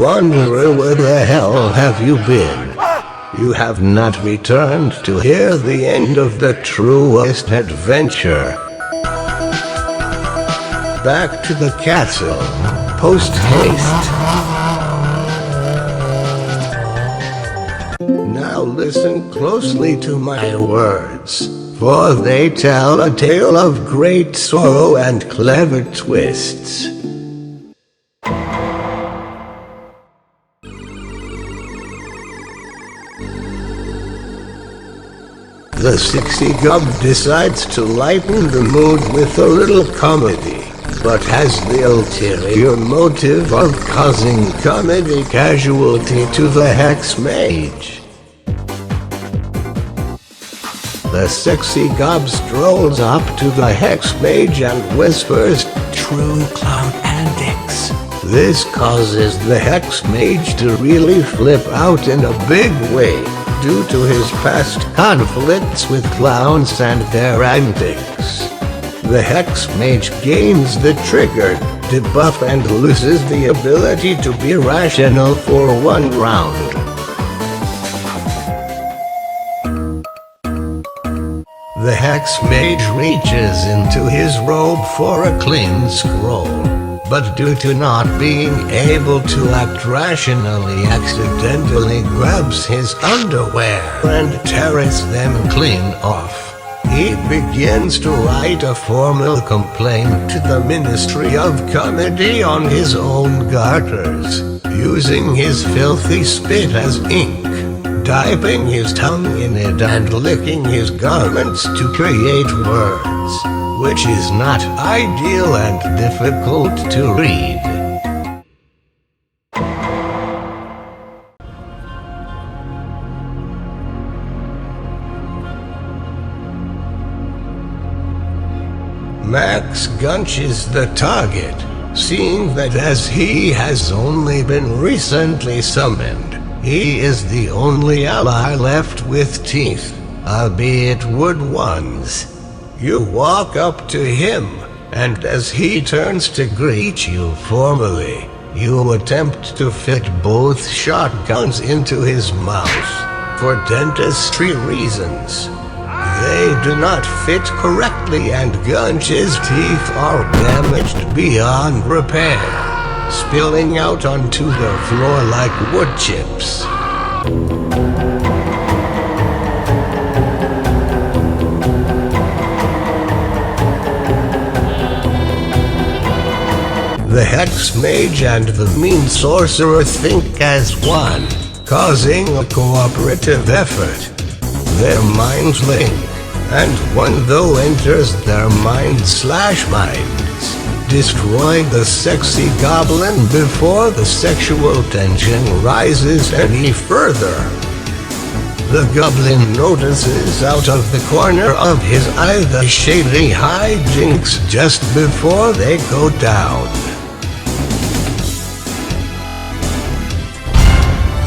Wanderer, where the hell have you been? You have not returned to hear the end of the truest adventure. Back to the castle, post haste. Now listen closely to my words, for they tell a tale of great sorrow and clever twists. The 60 Gub decides to lighten the mood with a little comedy, but has the ulterior motive of causing comedy casualty to the Hex Mage. The sexy Gob strolls up to the Hex Mage and whispers, "True clown antics." This causes the Hex Mage to really flip out in a big way, due to his past conflicts with clowns and their antics. The Hex Mage gains the triggered debuff and loses the ability to be rational for one round. The Hex Mage reaches into his robe for a clean scroll, but due to not being able to act rationally, accidentally grabs his underwear and tears them clean off. He begins to write a formal complaint to the Ministry of Comedy on his own garters, using his filthy spit as ink, dipping his tongue in it and licking his garments to create words, which is not ideal and difficult to read. Max Gunch is the target, seeing that as he has only been recently summoned, he is the only ally left with teeth, albeit wood ones. You walk up to him, and as he turns to greet you formally, you attempt to fit both shotguns into his mouth, for dentistry reasons. They do not fit correctly and Gunch's teeth are damaged beyond repair, spilling out onto the floor like wood chips. The Hex Mage and the Mean Sorcerer think as one, causing a cooperative effort. Their minds link, and one though enters their mind/minds, destroying the sexy goblin before the sexual tension rises any further. The goblin notices out of the corner of his eye the shady hijinks just before they go down.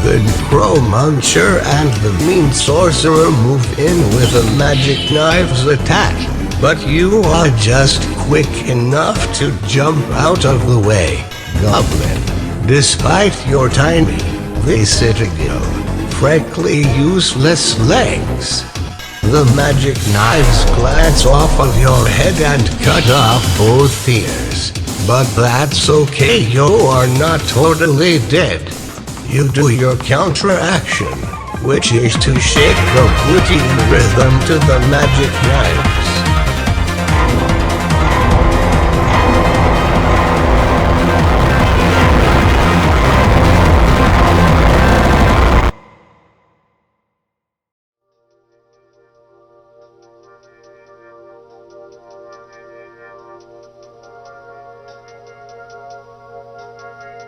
The Necromuncher and the Mean Sorcerer move in with a magic knives attack, but you are just quick enough to jump out of the way, Goblin, despite your tiny, versatile, frankly useless legs. The magic knives glance off of your head and cut off both ears, but that's okay, you are not totally dead. You do your counteraction, which is to shake the booty in rhythm to the magic knives.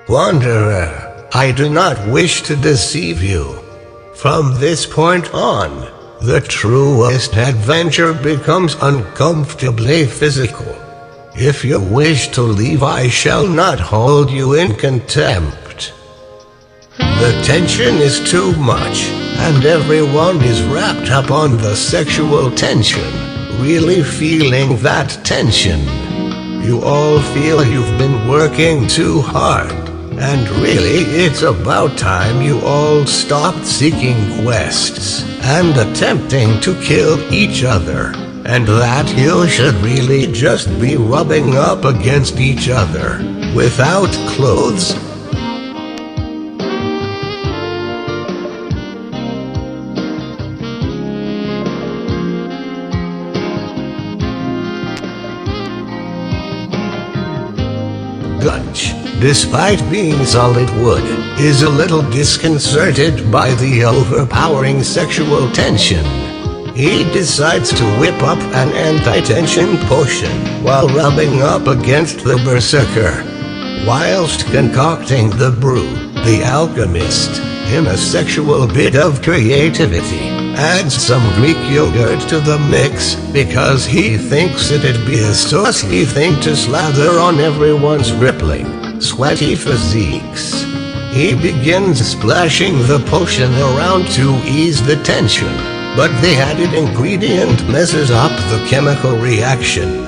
Wanderer, I do not wish to deceive you. From this point on, the truest adventure becomes uncomfortably physical. If you wish to leave, I shall not hold you in contempt. The tension is too much, and everyone is wrapped up on the sexual tension, really feeling that tension. You all feel you've been working too hard, And really, it's about time you all stopped seeking quests and attempting to kill each other. And that you should really just be rubbing up against each other, without clothes. Gunch, despite being solid wood, is a little disconcerted by the overpowering sexual tension. He decides to whip up an anti-tension potion while rubbing up against the berserker. Whilst concocting the brew, the alchemist, in a sexual bit of creativity, adds some Greek yogurt to the mix because he thinks it'd be a saucy thing to slather on everyone's rippling, sweaty physiques. He begins splashing the potion around to ease the tension, but the added ingredient messes up the chemical reaction.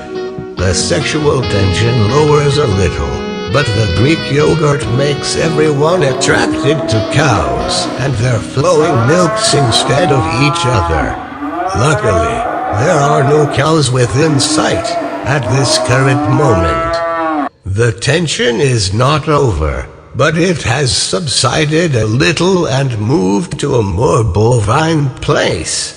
The sexual tension lowers a little, but the Greek yogurt makes everyone attracted to cows and their flowing milks instead of each other. Luckily, there are no cows within sight at this current moment. The tension is not over, but it has subsided a little and moved to a more bovine place.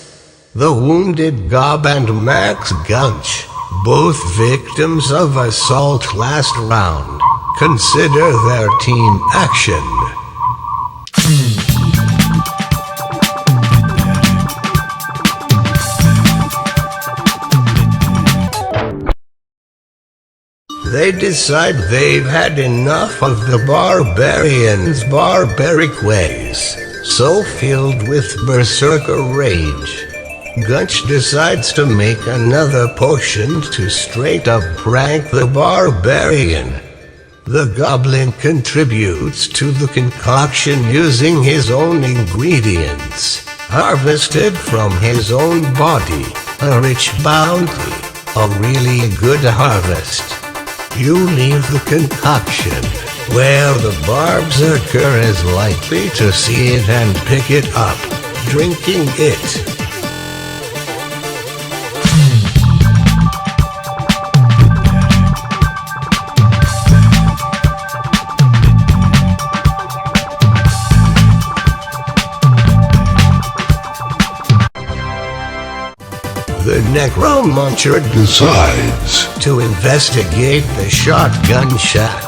The wounded Gob and Max Gunch, both victims of assault last round, consider their team action. They decide they've had enough of the barbarians' barbaric ways. So filled with berserker rage, Gunch decides to make another potion to straight up prank the barbarian. The goblin contributes to the concoction using his own ingredients, harvested from his own body, a rich bounty, a really good harvest. You leave the concoction where the berserker is likely to see it and pick it up, drinking it. The necromancer decides to investigate the shotgun shack.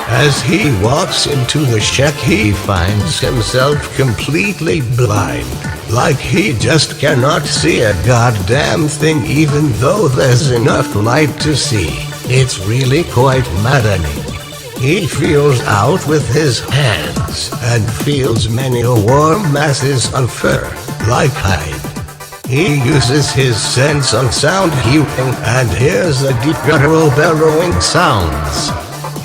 As he walks into the shack, he finds himself completely blind, like he just cannot see a goddamn thing even though there's enough light to see. It's really quite maddening. He feels out with his hands and feels many warm masses of fur, like hide. He uses his sense of sound hearing and hears the deep guttural bellowing sounds.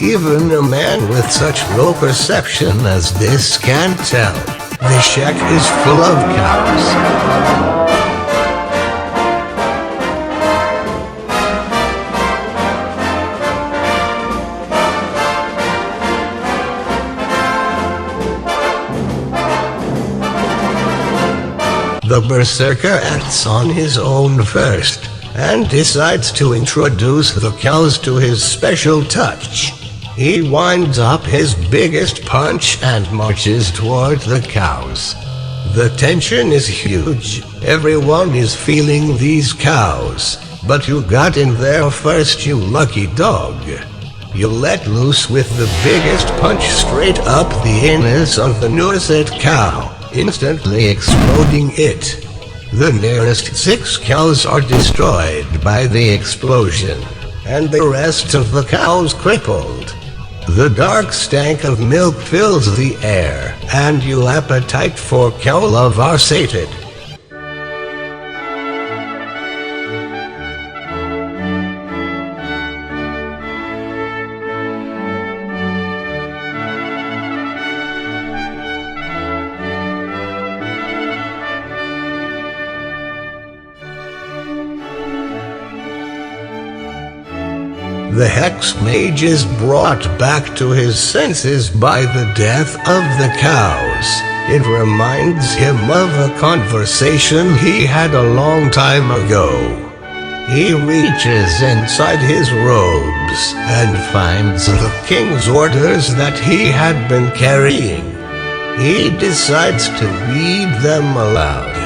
Even a man with such low perception as this can tell. The shack is full of cows. The berserker acts on his own first, and decides to introduce the cows to his special touch. He winds up his biggest punch and marches toward the cows. The tension is huge. Everyone is feeling these cows, but you got in there first, you lucky dog. You let loose with the biggest punch straight up the anus of the newest cow, instantly exploding it. The nearest 6 cows are destroyed by the explosion, and the rest of the cows crippled. The dark stank of milk fills the air, and your appetite for cow love are sated. The Hex Mage is brought back to his senses by the death of the cows. It reminds him of a conversation he had a long time ago. He reaches inside his robes and finds the king's orders that he had been carrying. He decides to read them aloud.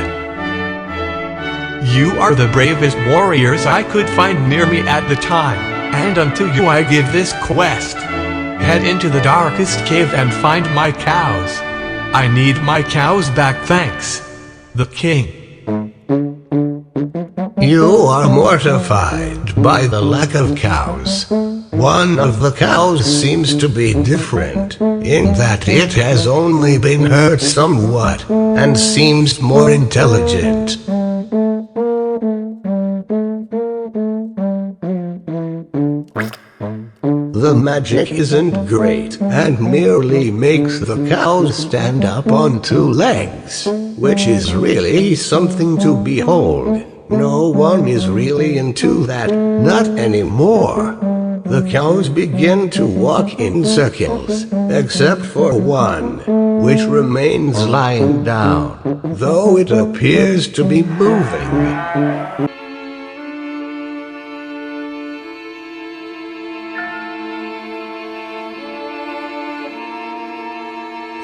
You are the bravest warriors I could find near me at the time, and until you I give this quest. Head into the darkest cave and find my cows. I need my cows back, thanks. The king. You are mortified by the lack of cows. One of the cows seems to be different, in that it has only been hurt somewhat, and seems more intelligent. The magic isn't great, and merely makes the cows stand up on two legs, which is really something to behold. No one is really into that, not anymore. The cows begin to walk in circles, except for one, which remains lying down, though it appears to be moving.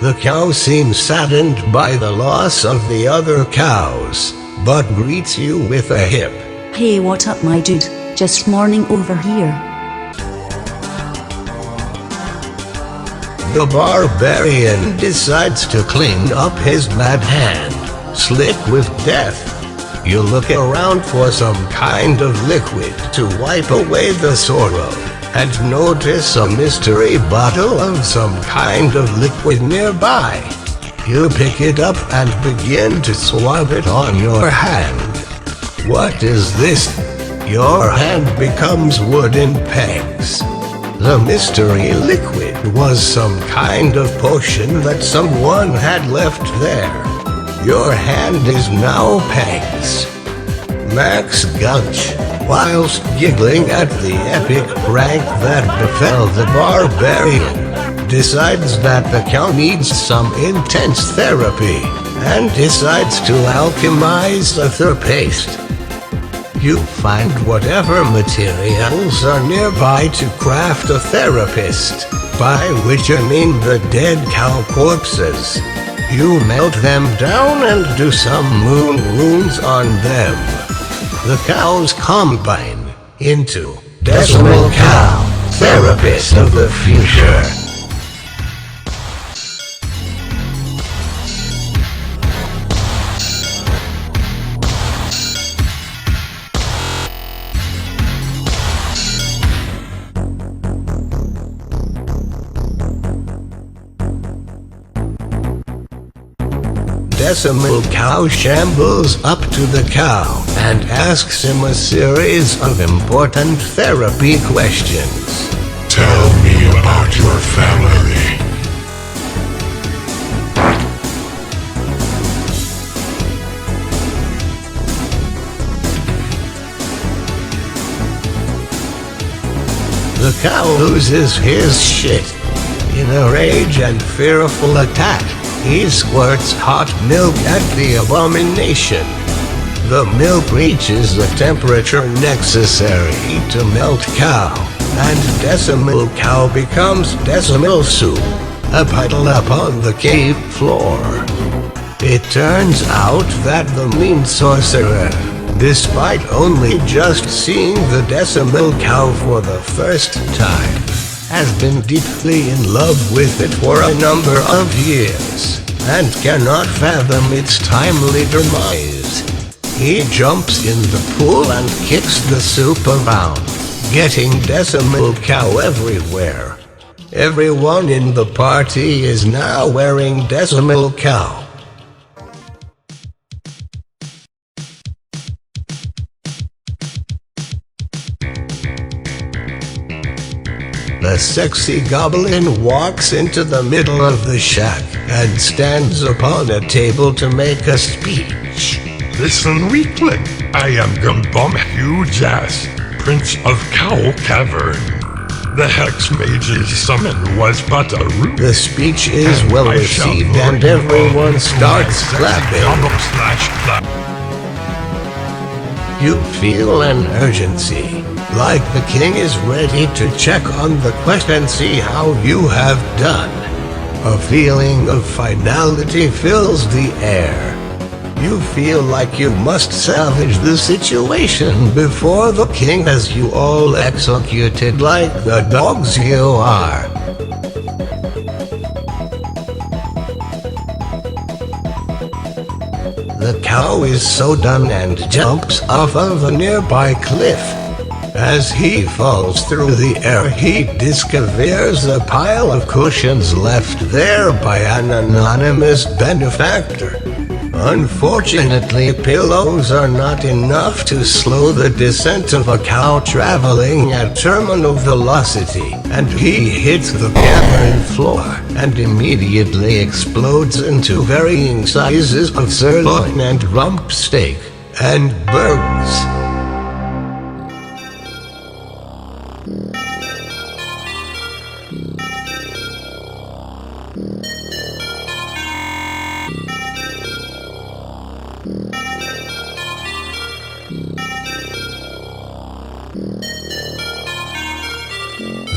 The cow seems saddened by the loss of the other cows, but greets you with a hip. Hey, what up, my dude? Just mourning over here. The barbarian decides to clean up his mad hand, slick with death. You look around for some kind of liquid to wipe away the sorrow, and notice a mystery bottle of some kind of liquid nearby. You pick it up and begin to swab it on your hand. What is this? Your hand becomes wooden pegs. The mystery liquid was some kind of potion that someone had left there. Your hand is now pegs. Max Gunch, whilst giggling at the epic prank that befell the barbarian, decides that the cow needs some intense therapy, and decides to alchemize the paste. You find whatever materials are nearby to craft a therapist, by which I mean the dead cow corpses. You melt them down and do some moon runes on them. The cows combine into Decimal Cow, Therapist of the Future. Decimal Cow shambles up to the cow and asks him a series of important therapy questions. Tell me about your family. The cow loses his shit. In a rage and fearful attack, he squirts hot milk at the abomination. The milk reaches the temperature necessary to melt cow, and Decimal Cow becomes Decimal Soup, a puddle upon the cave floor. It turns out that the mean sorcerer, despite only just seeing the Decimal Cow for the first time, has been deeply in love with it for a number of years, and cannot fathom its timely demise. He jumps in the pool and kicks the soup around, getting Decimal Cow everywhere. Everyone in the party is now wearing Decimal Cow. The sexy goblin walks into the middle of the shack and stands upon a table to make a speech. Listen, weakling, I am gonna bomb huge ass Prince of Cow Cavern. The Hex Mage's summon was but a ruse. The speech is well received and everyone starts clapping. You feel an urgency, like the king is ready to check on the quest and see how you have done. A feeling of finality fills the air. You feel like you must salvage the situation before the king has you all executed like the dogs you are. The cow is so done and jumps off of a nearby cliff. As he falls through the air, he discovers a pile of cushions left there by an anonymous benefactor. Unfortunately, pillows are not enough to slow the descent of a cow traveling at terminal velocity, and he hits the cavern floor and immediately explodes into varying sizes of sirloin and rump steak and burgers.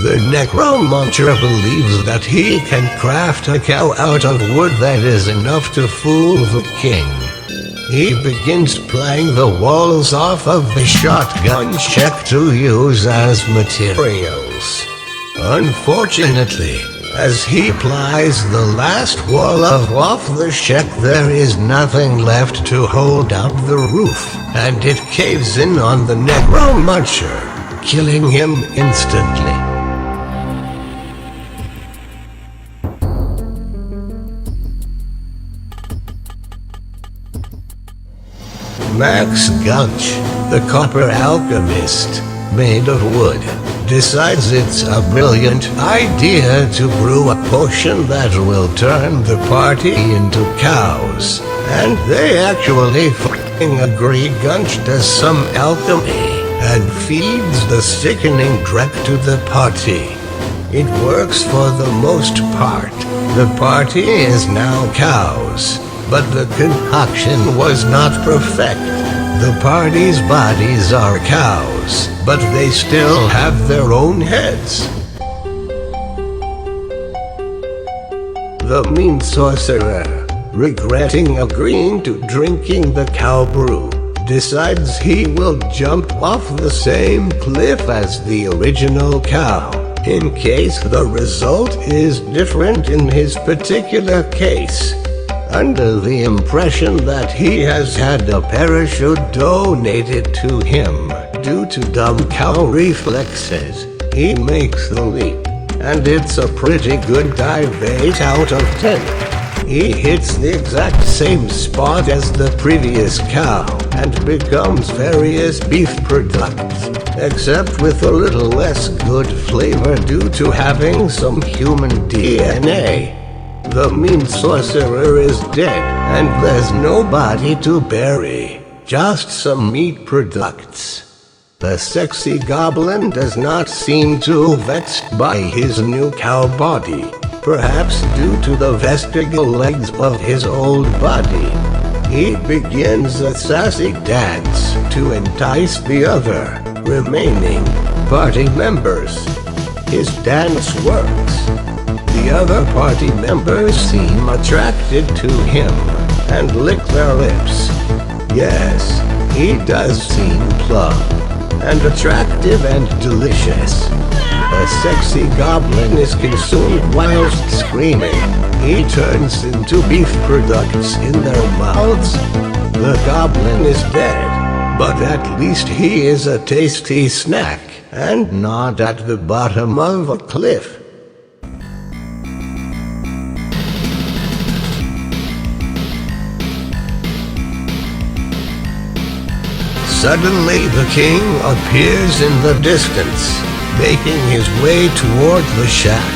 The necromancer believes that he can craft a cow out of wood that is enough to fool the king. He begins playing the walls off of the shotgun shack to use as materials. Unfortunately, as he plies the last wall off the shack, there is nothing left to hold up the roof, and it caves in on the necromancer, killing him instantly. Max Gunch, the copper alchemist, made of wood, decides it's a brilliant idea to brew a potion that will turn the party into cows. And they actually fucking agree. Gunch does some alchemy and feeds the sickening dreck to the party. It works for the most part. The party is now cows. But the concoction was not perfect. The party's bodies are cows, but they still have their own heads. The mean sorcerer, regretting agreeing to drinking the cow brew, decides he will jump off the same cliff as the original cow, in case the result is different in his particular case. Under the impression that he has had a parachute donated to him due to dumb cow reflexes, he makes the leap, and it's a pretty good dive 8 out of 10. He hits the exact same spot as the previous cow and becomes various beef products, except with a little less good flavor due to having some human DNA. The mean sorcerer is dead, and there's nobody to bury, just some meat products. The sexy goblin does not seem too vexed by his new cow body, perhaps due to the vestigial legs of his old body. He begins a sassy dance to entice the other remaining party members. His dance works. The other party members seem attracted to him and lick their lips. Yes, he does seem plump and attractive and delicious. A sexy goblin is consumed whilst screaming. He turns into beef products in their mouths. The goblin is dead, but at least he is a tasty snack and not at the bottom of a cliff. Suddenly the king appears in the distance, making his way toward the shack.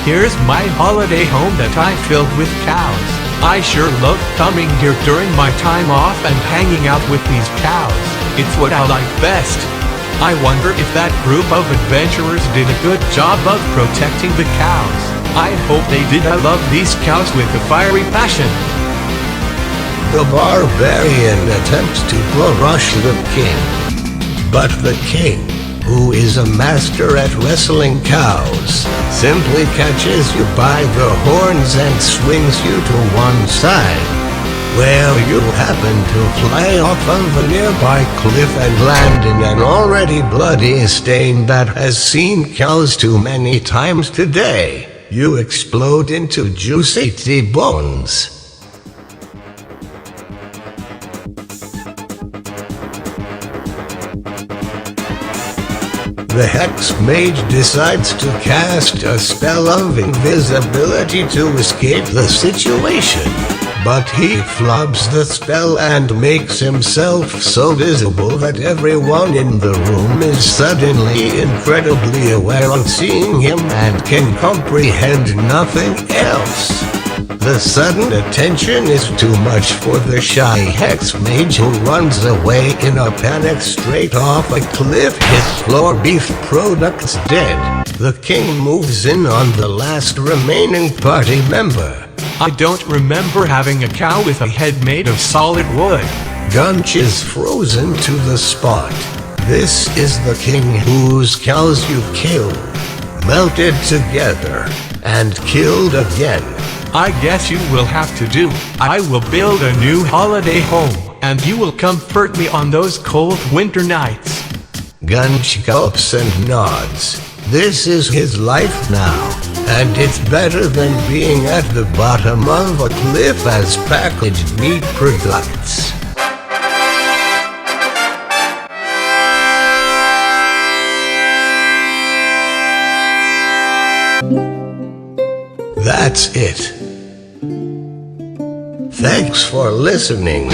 Here's my holiday home that I filled with cows. I sure love coming here during my time off and hanging out with these cows. It's what I like best. I wonder if that group of adventurers did a good job of protecting the cows. I hope they did. I love these cows with a fiery passion. The barbarian attempts to crush the king, but the king, who is a master at wrestling cows, simply catches you by the horns and swings you to one side, where you happen to fly off of a nearby cliff and land in an already bloody stain that has seen cows too many times today. You explode into juicy T-bones. The Hex Mage decides to cast a spell of invisibility to escape the situation, but he flubs the spell and makes himself so visible that everyone in the room is suddenly incredibly aware of seeing him and can comprehend nothing else. The sudden attention is too much for the shy Hex Mage, who runs away in a panic straight off a cliff, his floor beef products dead. The king moves in on the last remaining party member. I don't remember having a cow with a head made of solid wood. Gunch is frozen to the spot. This is the king whose cows you killed, melted together, and killed again. I guess you will have to do. I will build a new holiday home, and you will comfort me on those cold winter nights. Gunch gulps and nods. This is his life now, and it's better than being at the bottom of a cliff as packaged meat products. That's it. Thanks for listening.